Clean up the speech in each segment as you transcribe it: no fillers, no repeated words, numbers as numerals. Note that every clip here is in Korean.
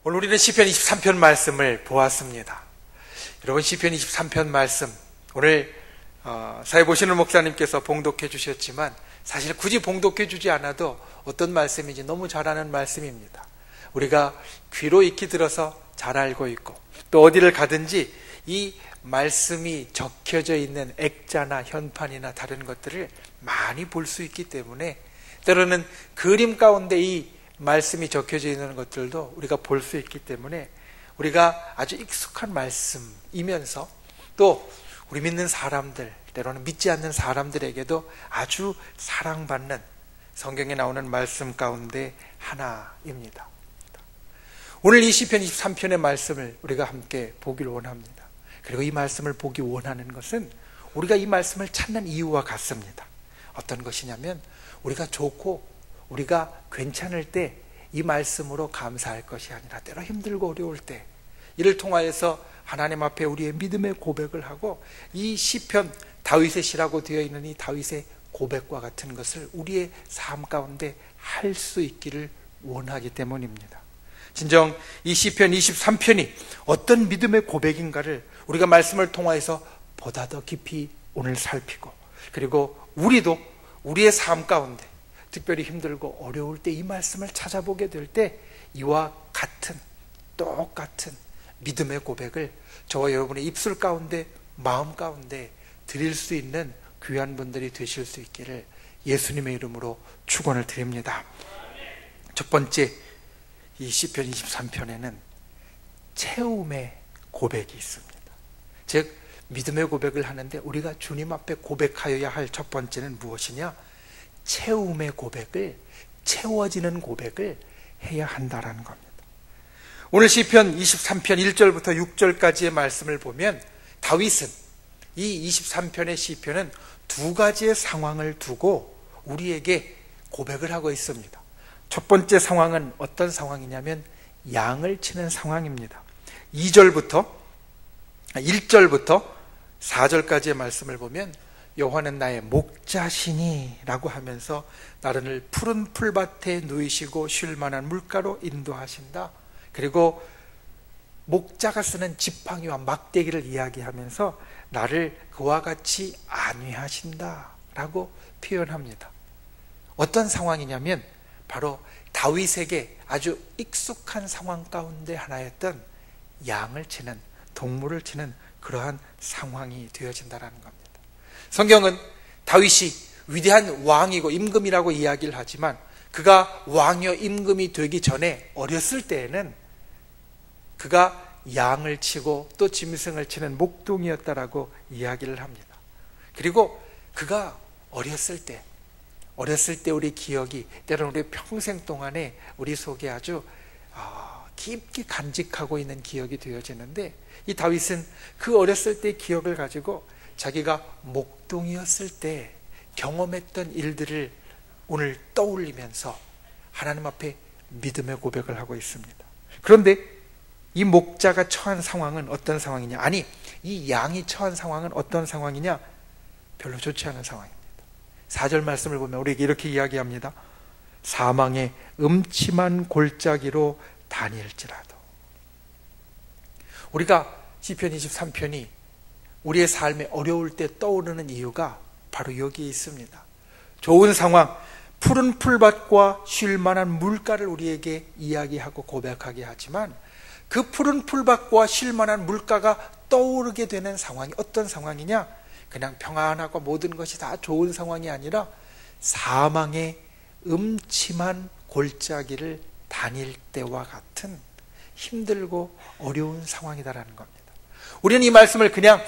오늘 우리는 시편 23편 말씀을 보았습니다. 여러분, 시편 23편 말씀 오늘 사회 보시는 목사님께서 봉독해 주셨지만 사실 굳이 봉독해 주지 않아도 어떤 말씀인지 너무 잘 아는 말씀입니다. 우리가 귀로 익히 들어서 잘 알고 있고 또 어디를 가든지 이 말씀이 적혀져 있는 액자나 현판이나 다른 것들을 많이 볼 수 있기 때문에 때로는 그림 가운데 이 말씀이 적혀져 있는 것들도 우리가 볼 수 있기 때문에 우리가 아주 익숙한 말씀이면서 또 우리 믿는 사람들, 때로는 믿지 않는 사람들에게도 아주 사랑받는 성경에 나오는 말씀 가운데 하나입니다. 오늘 이 시편 23편의 말씀을 우리가 함께 보기를 원합니다. 그리고 이 말씀을 보기 원하는 것은 우리가 이 말씀을 찾는 이유와 같습니다. 어떤 것이냐면 우리가 좋고 우리가 괜찮을 때 이 말씀으로 감사할 것이 아니라 때로 힘들고 어려울 때 이를 통하여서 하나님 앞에 우리의 믿음의 고백을 하고 이 시편 다윗의 시라고 되어 있는 이 다윗의 고백과 같은 것을 우리의 삶 가운데 할 수 있기를 원하기 때문입니다. 진정 이 시편 23편이 어떤 믿음의 고백인가를 우리가 말씀을 통하여서 보다 더 깊이 오늘 살피고 그리고 우리도 우리의 삶 가운데 특별히 힘들고 어려울 때 이 말씀을 찾아보게 될 때 이와 같은 똑같은 믿음의 고백을 저와 여러분의 입술 가운데 마음 가운데 드릴 수 있는 귀한 분들이 되실 수 있기를 예수님의 이름으로 축원을 드립니다. 첫 번째, 이 시편 23편에는 채움의 고백이 있습니다. 즉 믿음의 고백을 하는데 우리가 주님 앞에 고백하여야 할 첫 번째는 무엇이냐? 채움의 고백을, 채워지는 고백을 해야 한다라는 겁니다. 오늘 시편 23편 1절부터 6절까지의 말씀을 보면 다윗은 이 23편의 시편은 두 가지의 상황을 두고 우리에게 고백을 하고 있습니다. 첫 번째 상황은 어떤 상황이냐면 양을 치는 상황입니다. 1절부터 4절까지의 말씀을 보면 여호와는 나의 목자시니 라고 하면서 나를 푸른 풀밭에 누이시고 쉴 만한 물가로 인도하신다. 그리고 목자가 쓰는 지팡이와 막대기를 이야기하면서 나를 그와 같이 안위하신다 라고 표현합니다. 어떤 상황이냐면 바로 다윗에게 아주 익숙한 상황 가운데 하나였던 양을 치는, 동물을 치는 그러한 상황이 되어진다는 겁니다. 성경은 다윗이 위대한 왕이고 임금이라고 이야기를 하지만 그가 왕이요 임금이 되기 전에 어렸을 때에는 그가 양을 치고 또 짐승을 치는 목동이었다라고 이야기를 합니다. 그리고 그가 어렸을 때 우리 기억이 때로는 우리 평생 동안에 우리 속에 아주 깊게 간직하고 있는 기억이 되어지는데 이 다윗은 그 어렸을 때의 기억을 가지고 자기가 목동이었을 때 경험했던 일들을 오늘 떠올리면서 하나님 앞에 믿음의 고백을 하고 있습니다. 그런데 이 목자가 처한 상황은 어떤 상황이냐? 아니, 이 양이 처한 상황은 어떤 상황이냐? 별로 좋지 않은 상황입니다. 4절 말씀을 보면 우리에게 이렇게 이야기합니다. 사망의 음침한 골짜기로 다닐지라도. 우리가 시편 23편이 우리의 삶에 어려울 때 떠오르는 이유가 바로 여기에 있습니다. 좋은 상황, 푸른 풀밭과 쉴 만한 물가를 우리에게 이야기하고 고백하게 하지만 그 푸른 풀밭과 쉴 만한 물가가 떠오르게 되는 상황이 어떤 상황이냐? 그냥 평안하고 모든 것이 다 좋은 상황이 아니라 사망의 음침한 골짜기를 다닐 때와 같은 힘들고 어려운 상황이다라는 겁니다. 우리는 이 말씀을 그냥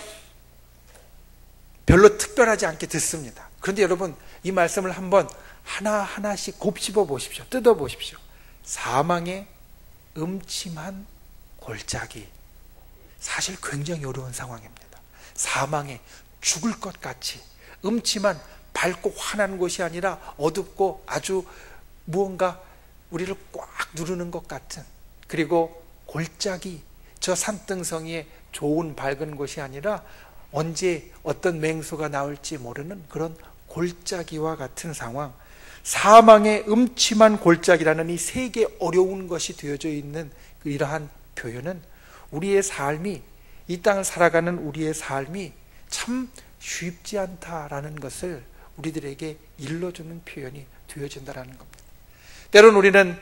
별로 특별하지 않게 듣습니다. 그런데 여러분, 이 말씀을 한번 하나하나씩 곱씹어 보십시오. 뜯어 보십시오. 사망의 음침한 골짜기. 사실 굉장히 어려운 상황입니다. 사망에 죽을 것 같이 음침한 밝고 환한 곳이 아니라 어둡고 아주 무언가 우리를 꽉 누르는 것 같은, 그리고 골짜기, 저 산등성이의 좋은 밝은 곳이 아니라 언제 어떤 맹수가 나올지 모르는 그런 골짜기와 같은 상황, 사망의 음침한 골짜기라는 이 세 개 어려운 것이 되어져 있는 이러한 표현은 우리의 삶이, 이 땅을 살아가는 우리의 삶이 참 쉽지 않다라는 것을 우리들에게 일러주는 표현이 되어진다는 겁니다. 때로는 우리는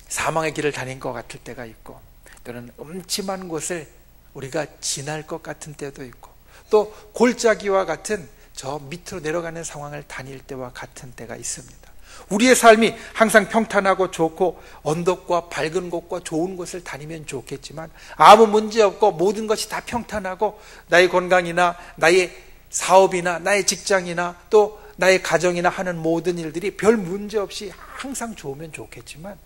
사망의 길을 다닌 것 같을 때가 있고, 때로는 음침한 곳을 우리가 지날 것 같은 때도 있고, 또 골짜기와 같은 저 밑으로 내려가는 상황을 다닐 때와 같은 때가 있습니다. 우리의 삶이 항상 평탄하고 좋고 언덕과 밝은 곳과 좋은 곳을 다니면 좋겠지만, 아무 문제 없고 모든 것이 다 평탄하고 나의 건강이나 나의 사업이나 나의 직장이나 또 나의 가정이나 하는 모든 일들이 별 문제 없이 항상 좋으면 좋겠지만,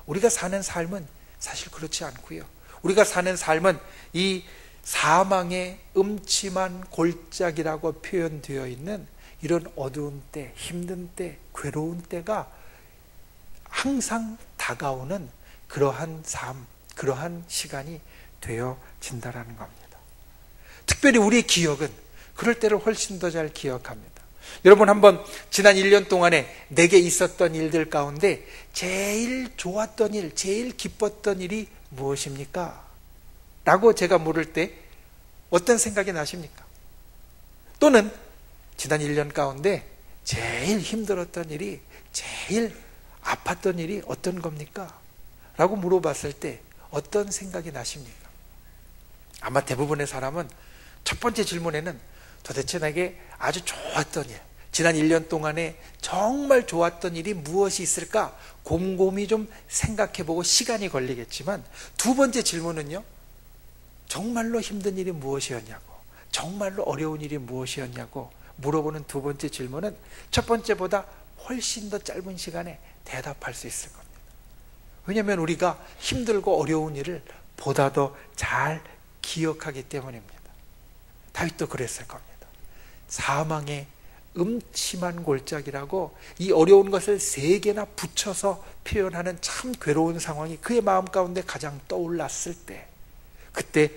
우리가 사는 삶은 사실 그렇지 않고요. 우리가 사는 삶은 이 사망의 음침한 골짜기라고 표현되어 있는 이런 어두운 때, 힘든 때, 괴로운 때가 항상 다가오는 그러한 삶, 그러한 시간이 되어진다라는 겁니다. 특별히 우리의 기억은 그럴 때를 훨씬 더 잘 기억합니다. 여러분, 한번 지난 1년 동안에 내게 있었던 일들 가운데 제일 좋았던 일, 제일 기뻤던 일이 무엇입니까? 라고 제가 물을 때 어떤 생각이 나십니까? 또는 지난 1년 가운데 제일 힘들었던 일이, 제일 아팠던 일이 어떤 겁니까? 라고 물어봤을 때 어떤 생각이 나십니까? 아마 대부분의 사람은 첫 번째 질문에는 도대체 내게 아주 좋았던 일, 지난 1년 동안에 정말 좋았던 일이 무엇이 있을까? 곰곰이 좀 생각해보고 시간이 걸리겠지만, 두 번째 질문은요, 정말로 힘든 일이 무엇이었냐고, 정말로 어려운 일이 무엇이었냐고 물어보는 두 번째 질문은 첫 번째보다 훨씬 더 짧은 시간에 대답할 수 있을 겁니다. 왜냐하면 우리가 힘들고 어려운 일을 보다 더 잘 기억하기 때문입니다. 다윗도 그랬을 겁니다. 사망의 음침한 골짜기라고 이 어려운 것을 세 개나 붙여서 표현하는 참 괴로운 상황이 그의 마음 가운데 가장 떠올랐을 때, 그때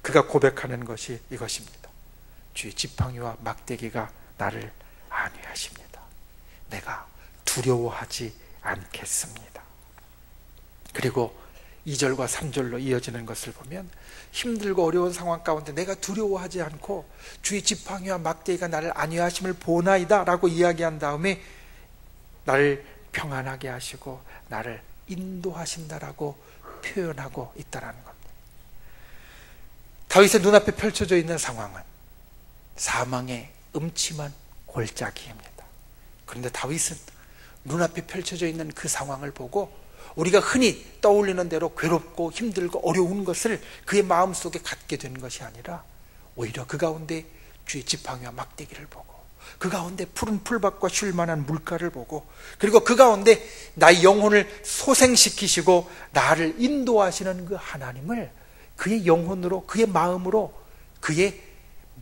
그가 고백하는 것이 이것입니다. 주의 지팡이와 막대기가 나를 안위하십니다. 내가 두려워하지 않겠습니다. 그리고 2절과 3절로 이어지는 것을 보면 힘들고 어려운 상황 가운데 내가 두려워하지 않고 주의 지팡이와 막대기가 나를 안위하심을 보나이다 라고 이야기한 다음에 나를 평안하게 하시고 나를 인도하신다라고 표현하고 있다는 겁니다. 다윗의 눈앞에 펼쳐져 있는 상황은 사망의 음침한 골짜기입니다. 그런데 다윗은 눈앞에 펼쳐져 있는 그 상황을 보고 우리가 흔히 떠올리는 대로 괴롭고 힘들고 어려운 것을 그의 마음속에 갖게 된 것이 아니라 오히려 그 가운데 주의 지팡이와 막대기를 보고, 그 가운데 푸른 풀밭과 쉴 만한 물가를 보고, 그리고 그 가운데 나의 영혼을 소생시키시고 나를 인도하시는 그 하나님을 그의 영혼으로, 그의 마음으로, 그의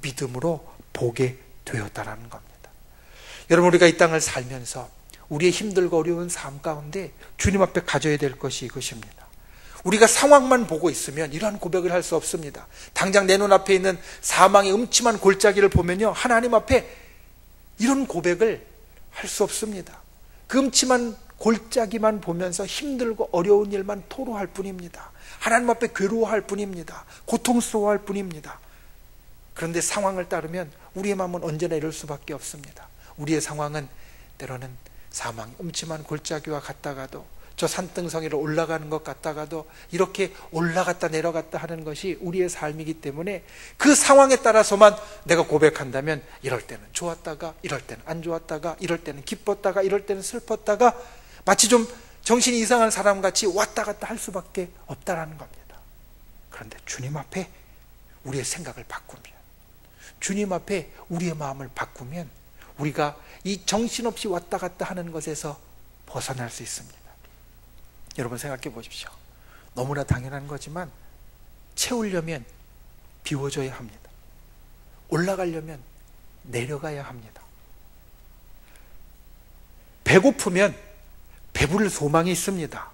믿음으로 보게 되었다는 겁니다. 여러분, 우리가 이 땅을 살면서 우리의 힘들고 어려운 삶 가운데 주님 앞에 가져야 될 것이 이것입니다. 우리가 상황만 보고 있으면 이러한 고백을 할 수 없습니다. 당장 내 눈앞에 있는 사망의 음침한 골짜기를 보면요, 하나님 앞에 이런 고백을 할 수 없습니다. 그 음침한 골짜기만 보면서 힘들고 어려운 일만 토로할 뿐입니다. 하나님 앞에 괴로워할 뿐입니다. 고통스러워할 뿐입니다. 그런데 상황을 따르면 우리의 마음은 언제나 이럴 수밖에 없습니다. 우리의 상황은 때로는 사망의 음침한 골짜기와 같다가도, 저 산등성이를 올라가는 것 같다가도 이렇게 올라갔다 내려갔다 하는 것이 우리의 삶이기 때문에 그 상황에 따라서만 내가 고백한다면, 이럴 때는 좋았다가 이럴 때는 안 좋았다가, 이럴 때는 기뻤다가 이럴 때는 슬펐다가, 마치 좀 정신이 이상한 사람같이 왔다 갔다 할 수밖에 없다라는 겁니다. 그런데 주님 앞에 우리의 생각을 바꾸면, 주님 앞에 우리의 마음을 바꾸면 우리가 이 정신없이 왔다 갔다 하는 것에서 벗어날 수 있습니다. 여러분, 생각해 보십시오. 너무나 당연한 거지만 채우려면 비워줘야 합니다. 올라가려면 내려가야 합니다. 배고프면 배부를 소망이 있습니다.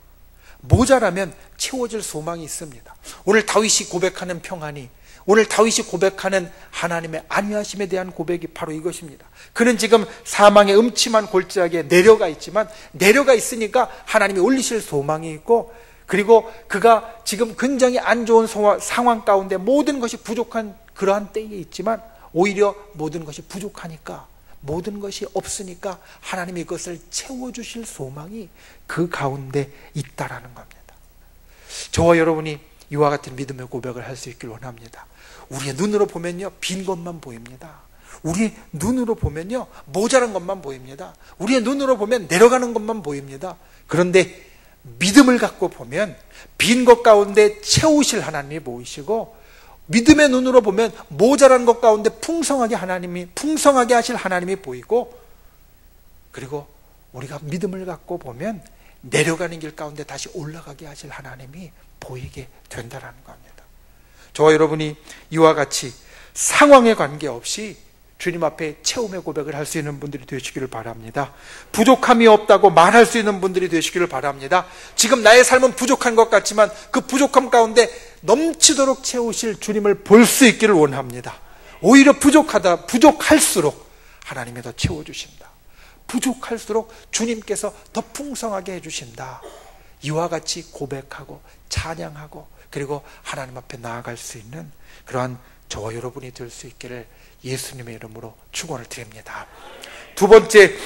모자라면 채워질 소망이 있습니다. 오늘 다윗이 고백하는 평안이, 오늘 다윗이 고백하는 하나님의 안위하심에 대한 고백이 바로 이것입니다. 그는 지금 사망의 음침한 골짜기에 내려가 있지만, 내려가 있으니까 하나님이 올리실 소망이 있고, 그리고 그가 지금 굉장히 안 좋은 상황 가운데 모든 것이 부족한 그러한 때에 있지만 오히려 모든 것이 부족하니까, 모든 것이 없으니까 하나님이 그것을 채워주실 소망이 그 가운데 있다라는 겁니다. 저와 여러분이 이와 같은 믿음의 고백을 할 수 있길 원합니다. 우리의 눈으로 보면요, 빈 것만 보입니다. 우리의 눈으로 보면요, 모자란 것만 보입니다. 우리의 눈으로 보면 내려가는 것만 보입니다. 그런데 믿음을 갖고 보면 빈 것 가운데 채우실 하나님이 보이시고, 믿음의 눈으로 보면 모자란 것 가운데 풍성하게 하실 하나님이 보이고, 그리고 우리가 믿음을 갖고 보면 내려가는 길 가운데 다시 올라가게 하실 하나님이 보이게 된다는 겁니다. 저와 여러분이 이와 같이 상황에 관계없이 주님 앞에 채움의 고백을 할 수 있는 분들이 되시기를 바랍니다. 부족함이 없다고 말할 수 있는 분들이 되시기를 바랍니다. 지금 나의 삶은 부족한 것 같지만 그 부족함 가운데 넘치도록 채우실 주님을 볼 수 있기를 원합니다. 오히려 부족할수록 하나님이 더 채워주신다. 부족할수록 주님께서 더 풍성하게 해주신다. 이와 같이 고백하고 찬양하고 그리고 하나님 앞에 나아갈 수 있는 그러한 저와 여러분이 될 수 있기를 예수님의 이름으로 축원을 드립니다. 두 번째,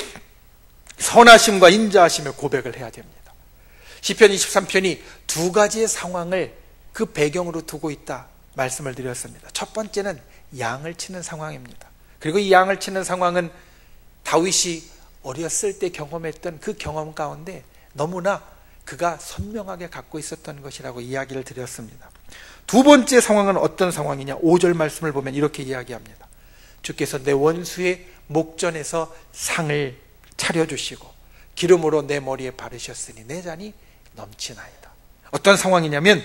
선하심과 인자하심의 고백을 해야 됩니다. 시편 23편이 두 가지의 상황을 그 배경으로 두고 있다 말씀을 드렸습니다. 첫 번째는 양을 치는 상황입니다. 그리고 이 양을 치는 상황은 다윗이 어렸을 때 경험했던 그 경험 가운데 너무나 그가 선명하게 갖고 있었던 것이라고 이야기를 드렸습니다. 두 번째 상황은 어떤 상황이냐? 5절 말씀을 보면 이렇게 이야기합니다. 주께서 내 원수의 목전에서 상을 차려주시고 기름으로 내 머리에 바르셨으니 내 잔이 넘치나이다. 어떤 상황이냐면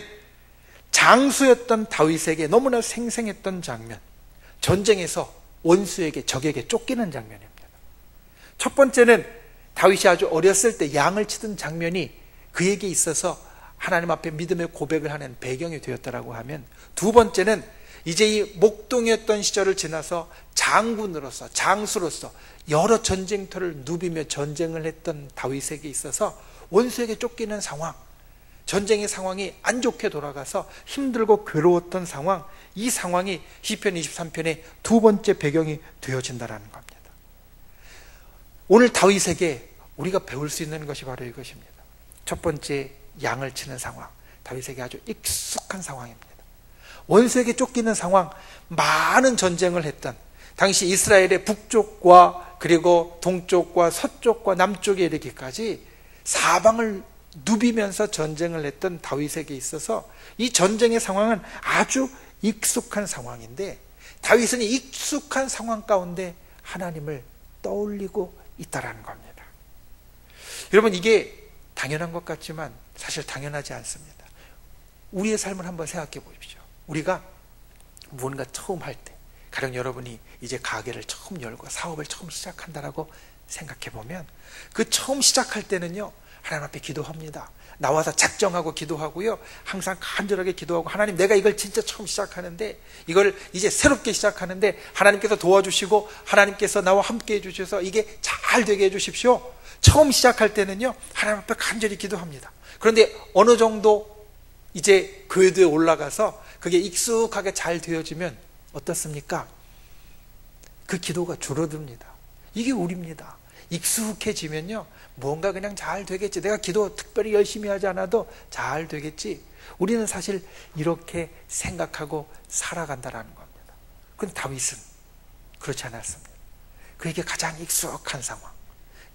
장수였던 다윗에게 너무나 생생했던 장면, 전쟁에서 원수에게 적에게 쫓기는 장면입니다. 첫 번째는 다윗이 아주 어렸을 때 양을 치던 장면이 그에게 있어서 하나님 앞에 믿음의 고백을 하는 배경이 되었다라고 하면, 두 번째는 이제 이 목동이었던 시절을 지나서 장군으로서 장수로서 여러 전쟁터를 누비며 전쟁을 했던 다윗에게 있어서 원수에게 쫓기는 상황, 전쟁의 상황이 안 좋게 돌아가서 힘들고 괴로웠던 상황, 이 상황이 시편 23편의 두 번째 배경이 되어진다는 겁니다. 오늘 다윗에게 우리가 배울 수 있는 것이 바로 이것입니다. 첫 번째, 양을 치는 상황, 다윗에게 아주 익숙한 상황입니다. 원수에게 쫓기는 상황, 많은 전쟁을 했던 당시 이스라엘의 북쪽과 그리고 동쪽과 서쪽과 남쪽에 이르기까지 사방을 누비면서 전쟁을 했던 다윗에게 있어서 이 전쟁의 상황은 아주 익숙한 상황인데, 다윗은 이 익숙한 상황 가운데 하나님을 떠올리고 있다라는 겁니다. 여러분, 이게 당연한 것 같지만 사실 당연하지 않습니다. 우리의 삶을 한번 생각해 보십시오. 우리가 무언가 처음 할 때, 가령 여러분이 이제 가게를 처음 열고 사업을 처음 시작한다라고 생각해 보면 그 처음 시작할 때는요, 하나님 앞에 기도합니다. 나와서 작정하고 기도하고요, 항상 간절하게 기도하고, 하나님, 내가 이걸 진짜 처음 시작하는데, 이걸 이제 새롭게 시작하는데 하나님께서 도와주시고 하나님께서 나와 함께 해주셔서 이게 잘 되게 해주십시오. 처음 시작할 때는요, 하나님 앞에 간절히 기도합니다. 그런데 어느 정도 이제 궤도에 올라가서 그게 익숙하게 잘 되어지면 어떻습니까? 그 기도가 줄어듭니다. 이게 우리입니다. 익숙해지면요, 뭔가 그냥 잘 되겠지, 내가 기도 특별히 열심히 하지 않아도 잘 되겠지, 우리는 사실 이렇게 생각하고 살아간다는 겁니다. 그런데 다윗은 그렇지 않았습니다. 그에게 가장 익숙한 상황,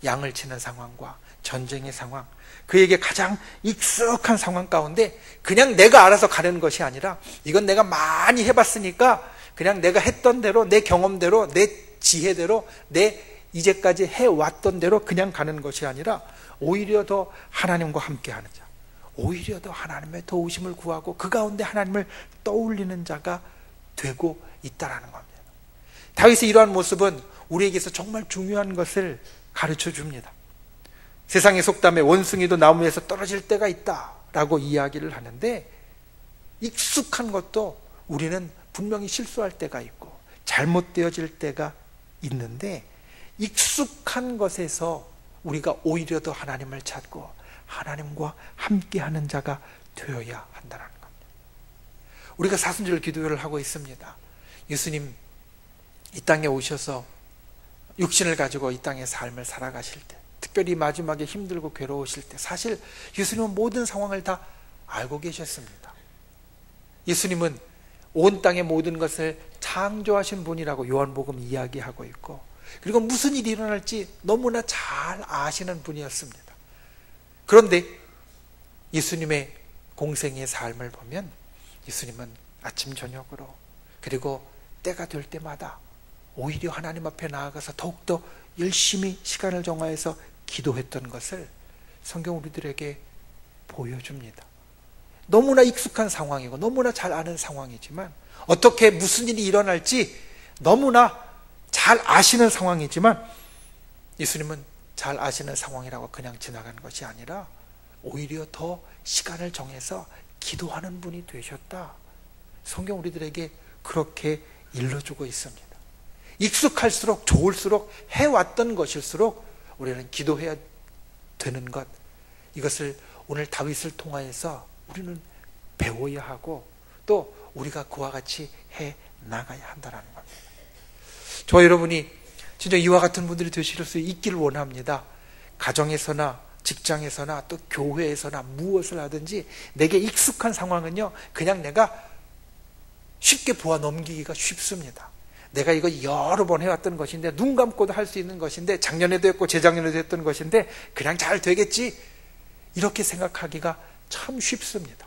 양을 치는 상황과 전쟁의 상황, 그에게 가장 익숙한 상황 가운데 그냥 내가 알아서 가는 것이 아니라, 이건 내가 많이 해봤으니까 그냥 내가 했던 대로, 내 경험대로, 내 지혜대로, 내 이제까지 해왔던 대로 그냥 가는 것이 아니라, 오히려 더 하나님과 함께하는 자, 오히려 더 하나님의 도우심을 구하고 그 가운데 하나님을 떠올리는 자가 되고 있다는 겁니다. 다윗의 이러한 모습은 우리에게서 정말 중요한 것을 가르쳐 줍니다. 세상의 속담에 원숭이도 나무에서 떨어질 때가 있다라고 이야기를 하는데, 익숙한 것도 우리는 분명히 실수할 때가 있고 잘못되어질 때가 있는데, 익숙한 것에서 우리가 오히려 더 하나님을 찾고 하나님과 함께하는 자가 되어야 한다는 겁니다. 우리가 사순절 기도회를 하고 있습니다. 예수님 이 땅에 오셔서 육신을 가지고 이 땅의 삶을 살아가실 때, 특별히 마지막에 힘들고 괴로우실 때, 사실 예수님은 모든 상황을 다 알고 계셨습니다. 예수님은 온 땅의 모든 것을 창조하신 분이라고 요한복음 이야기하고 있고, 그리고 무슨 일이 일어날지 너무나 잘 아시는 분이었습니다. 그런데 예수님의 공생의 삶을 보면 예수님은 아침 저녁으로, 그리고 때가 될 때마다 오히려 하나님 앞에 나아가서 더욱더 열심히 시간을 정하여서 기도했던 것을 성경 우리들에게 보여줍니다. 너무나 익숙한 상황이고 너무나 잘 아는 상황이지만, 어떻게 무슨 일이 일어날지 너무나 잘 아시는 상황이지만, 예수님은 잘 아시는 상황이라고 그냥 지나간 것이 아니라 오히려 더 시간을 정해서 기도하는 분이 되셨다. 성경 우리들에게 그렇게 일러주고 있습니다. 익숙할수록 좋을수록 해왔던 것일수록 우리는 기도해야 되는 것, 이것을 오늘 다윗을 통하여서 우리는 배워야 하고, 또 우리가 그와 같이 해 나가야 한다는 겁니다. 저와 여러분이 진짜 이와 같은 분들이 되실 수 있기를 원합니다. 가정에서나 직장에서나 또 교회에서나 무엇을 하든지 내게 익숙한 상황은요, 그냥 내가 쉽게 보아 넘기기가 쉽습니다. 내가 이거 여러 번 해왔던 것인데, 눈 감고도 할 수 있는 것인데, 작년에도 했고 재작년에도 했던 것인데 그냥 잘 되겠지, 이렇게 생각하기가 참 쉽습니다.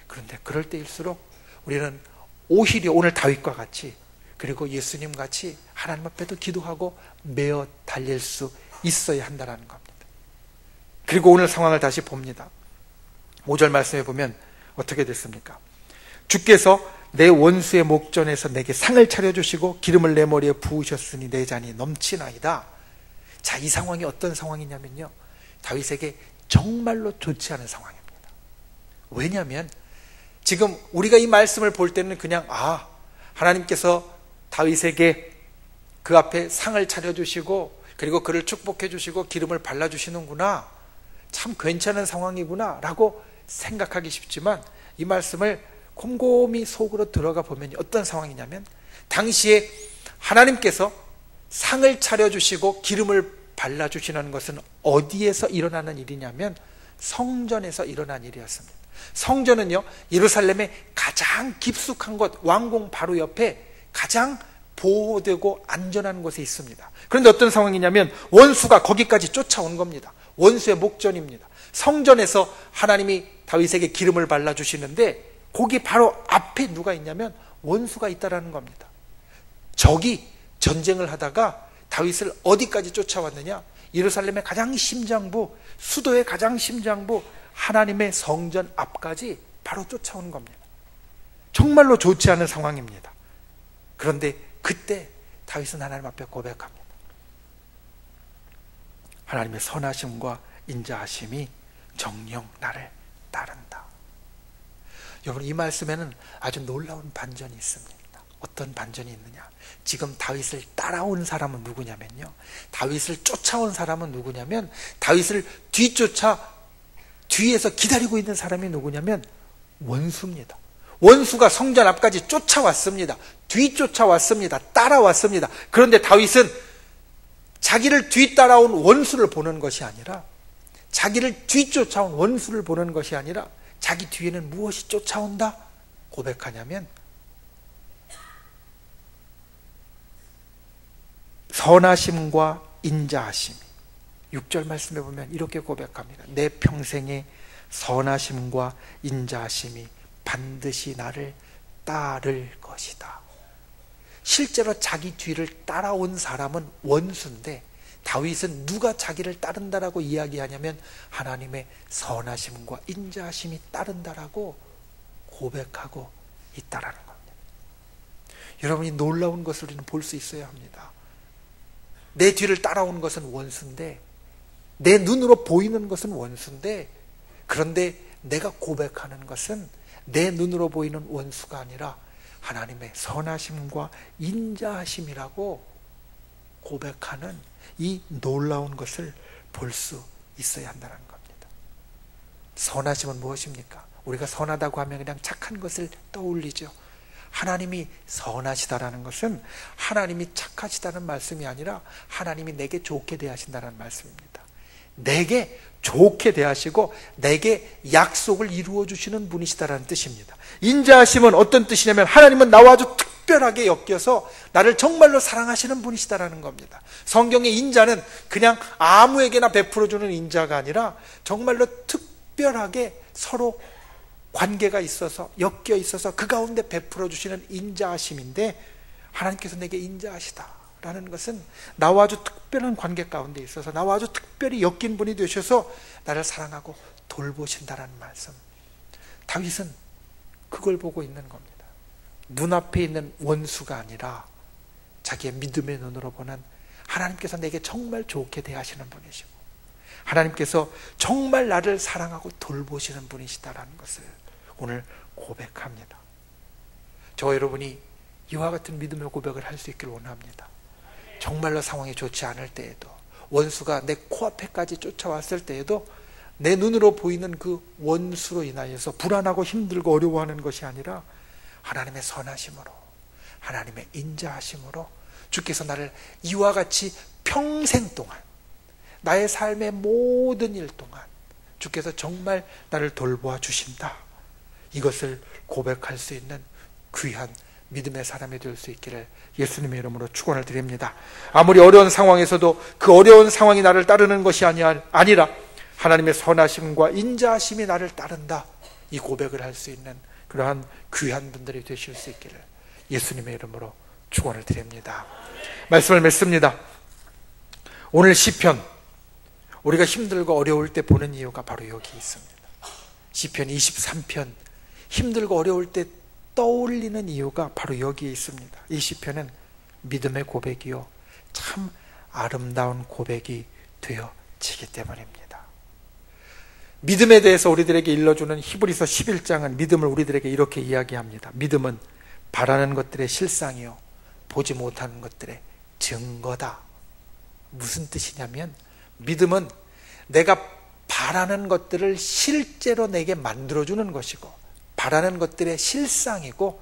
그런데 그럴 때일수록 우리는 오히려 오늘 다윗과 같이, 그리고 예수님 같이 하나님 앞에도 기도하고 매어 달릴 수 있어야 한다는 겁니다. 그리고 오늘 상황을 다시 봅니다. 5절 말씀에 보면 어떻게 됐습니까? 주께서 내 원수의 목전에서 내게 상을 차려주시고 기름을 내 머리에 부으셨으니 내 잔이 넘치나이다. 자, 이 상황이 어떤 상황이냐면요, 다윗에게 정말로 좋지 않은 상황입니다. 왜냐하면 지금 우리가 이 말씀을 볼 때는 그냥 하나님께서 다윗에게 그 앞에 상을 차려주시고 그리고 그를 축복해 주시고 기름을 발라주시는구나, 참 괜찮은 상황이구나 라고 생각하기 쉽지만, 이 말씀을 곰곰이 속으로 들어가 보면 어떤 상황이냐면, 당시에 하나님께서 상을 차려주시고 기름을 발라주시는 것은 어디에서 일어나는 일이냐면 성전에서 일어난 일이었습니다. 성전은요, 예루살렘의 가장 깊숙한 곳, 왕궁 바로 옆에 가장 보호되고 안전한 곳에 있습니다. 그런데 어떤 상황이냐면 원수가 거기까지 쫓아온 겁니다. 원수의 목전입니다. 성전에서 하나님이 다윗에게 기름을 발라주시는데 거기 바로 앞에 누가 있냐면 원수가 있다라는 겁니다. 적이 전쟁을 하다가 다윗을 어디까지 쫓아왔느냐? 예루살렘의 가장 심장부, 수도의 가장 심장부, 하나님의 성전 앞까지 바로 쫓아온 겁니다. 정말로 좋지 않은 상황입니다. 그런데 그때 다윗은 하나님 앞에 고백합니다. 하나님의 선하심과 인자하심이 정녕 나를 따른다. 여러분, 이 말씀에는 아주 놀라운 반전이 있습니다. 어떤 반전이 있느냐? 지금 다윗을 따라온 사람은 누구냐면요, 다윗을 쫓아온 사람은 누구냐면, 다윗을 뒤에서 기다리고 있는 사람이 누구냐면 원수입니다. 원수가 성전 앞까지 쫓아왔습니다. 뒤쫓아왔습니다. 따라왔습니다. 그런데 다윗은 자기를 뒤따라온 원수를 보는 것이 아니라, 자기를 뒤쫓아온 원수를 보는 것이 아니라 자기 뒤에는 무엇이 쫓아온다 고백하냐면 선하심과 인자하심이, 6절 말씀에 보면 이렇게 고백합니다. 내 평생에 선하심과 인자하심이 반드시 나를 따를 것이다. 실제로 자기 뒤를 따라온 사람은 원수인데, 다윗은 누가 자기를 따른다라고 이야기하냐면 하나님의 선하심과 인자하심이 따른다라고 고백하고 있다라는 겁니다. 여러분이 놀라운 것을 우리는 볼 수 있어야 합니다. 내 뒤를 따라오는 것은 원수인데, 내 눈으로 보이는 것은 원수인데, 그런데 내가 고백하는 것은 내 눈으로 보이는 원수가 아니라 하나님의 선하심과 인자하심이라고 고백하는 이 놀라운 것을 볼 수 있어야 한다는 겁니다. 선하심은 무엇입니까? 우리가 선하다고 하면 그냥 착한 것을 떠올리죠. 하나님이 선하시다라는 것은 하나님이 착하시다는 말씀이 아니라 하나님이 내게 좋게 대하신다는 말씀입니다. 내게 좋게 대하시고 내게 약속을 이루어 주시는 분이시다라는 뜻입니다. 인자하심은 어떤 뜻이냐면 하나님은 나와 아주 특별하게 엮여서 나를 정말로 사랑하시는 분이시다라는 겁니다. 성경의 인자는 그냥 아무에게나 베풀어주는 인자가 아니라 정말로 특별하게 서로 관계가 있어서 엮여 있어서 그 가운데 베풀어 주시는 인자하심인데, 하나님께서 내게 인자하시다라는 것은 나와 아주 특별한 관계 가운데 있어서 나와 아주 특별히 엮인 분이 되셔서 나를 사랑하고 돌보신다라는 말씀. 다윗은 그걸 보고 있는 겁니다. 눈앞에 있는 원수가 아니라 자기의 믿음의 눈으로 보는 하나님께서 내게 정말 좋게 대하시는 분이시고 하나님께서 정말 나를 사랑하고 돌보시는 분이시다라는 것을 오늘 고백합니다. 저와 여러분이 이와 같은 믿음의 고백을 할 수 있길 원합니다. 정말로 상황이 좋지 않을 때에도, 원수가 내 코앞에까지 쫓아왔을 때에도 내 눈으로 보이는 그 원수로 인하여서 불안하고 힘들고 어려워하는 것이 아니라 하나님의 선하심으로, 하나님의 인자하심으로 주께서 나를 이와 같이 평생 동안, 나의 삶의 모든 일 동안 주께서 정말 나를 돌보아 주신다, 이것을 고백할 수 있는 귀한 믿음의 사람이 될 수 있기를 예수님의 이름으로 축원을 드립니다. 아무리 어려운 상황에서도 그 어려운 상황이 나를 따르는 것이 아니라 하나님의 선하심과 인자하심이 나를 따른다, 이 고백을 할 수 있는 그러한 귀한 분들이 되실 수 있기를 예수님의 이름으로 축원을 드립니다. 말씀을 맺습니다. 오늘 시편, 우리가 힘들고 어려울 때 보는 이유가 바로 여기 있습니다. 시편 23편, 힘들고 어려울 때 떠올리는 이유가 바로 여기에 있습니다. 이 시편은 믿음의 고백이요 참 아름다운 고백이 되어지기 때문입니다. 믿음에 대해서 우리들에게 일러주는 히브리서 11장은 믿음을 우리들에게 이렇게 이야기합니다. 믿음은 바라는 것들의 실상이요 보지 못하는 것들의 증거다. 무슨 뜻이냐면, 믿음은 내가 바라는 것들을 실제로 내게 만들어주는 것이고 바라는 것들의 실상이고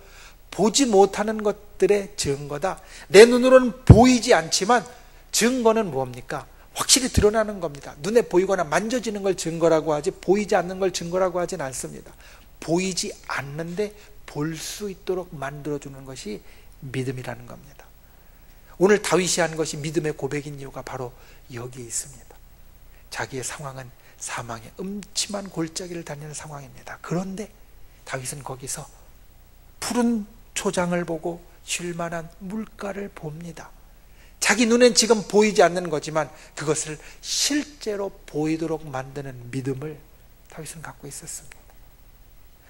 보지 못하는 것들의 증거다. 내 눈으로는 보이지 않지만 증거는 뭡니까? 확실히 드러나는 겁니다. 눈에 보이거나 만져지는 걸 증거라고 하지 보이지 않는 걸 증거라고 하진 않습니다. 보이지 않는데 볼 수 있도록 만들어주는 것이 믿음이라는 겁니다. 오늘 다윗이 한 것이 믿음의 고백인 이유가 바로 여기 있습니다. 자기의 상황은 사망의 음침한 골짜기를 다니는 상황입니다. 그런데 다윗은 거기서 푸른 초장을 보고 쉴만한 물가를 봅니다. 자기 눈엔 지금 보이지 않는 거지만 그것을 실제로 보이도록 만드는 믿음을 다윗은 갖고 있었습니다.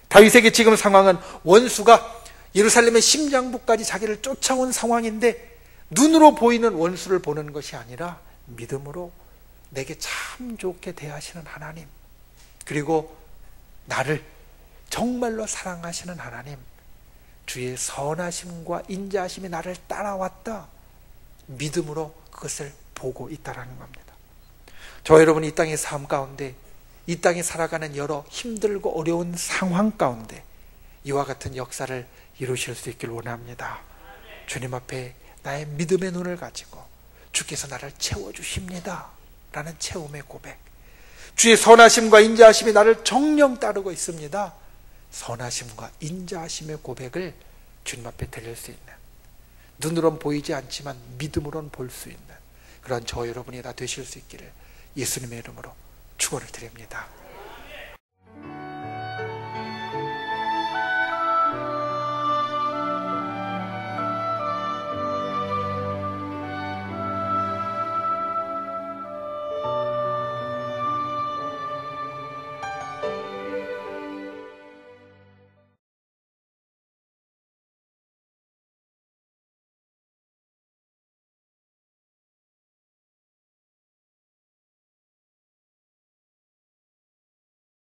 다윗에게 지금 상황은 원수가 예루살렘의 심장부까지 자기를 쫓아온 상황인데 눈으로 보이는 원수를 보는 것이 아니라 믿음으로 내게 참 좋게 대하시는 하나님, 그리고 나를 정말로 사랑하시는 하나님, 주의 선하심과 인자하심이 나를 따라왔다, 믿음으로 그것을 보고 있다라는 겁니다. 저와 여러분이 이 땅의 삶 가운데, 이 땅에 살아가는 여러 힘들고 어려운 상황 가운데 이와 같은 역사를 이루실 수 있길 원합니다. 주님 앞에 나의 믿음의 눈을 가지고 주께서 나를 채워주십니다 라는 채움의 고백, 주의 선하심과 인자하심이 나를 정령 따르고 있습니다, 선하심과 인자하심의 고백을 주님 앞에 드릴 수 있는, 눈으로는 보이지 않지만 믿음으로는 볼 수 있는 그런 저 여러분이 다 되실 수 있기를 예수님의 이름으로 축원을 드립니다.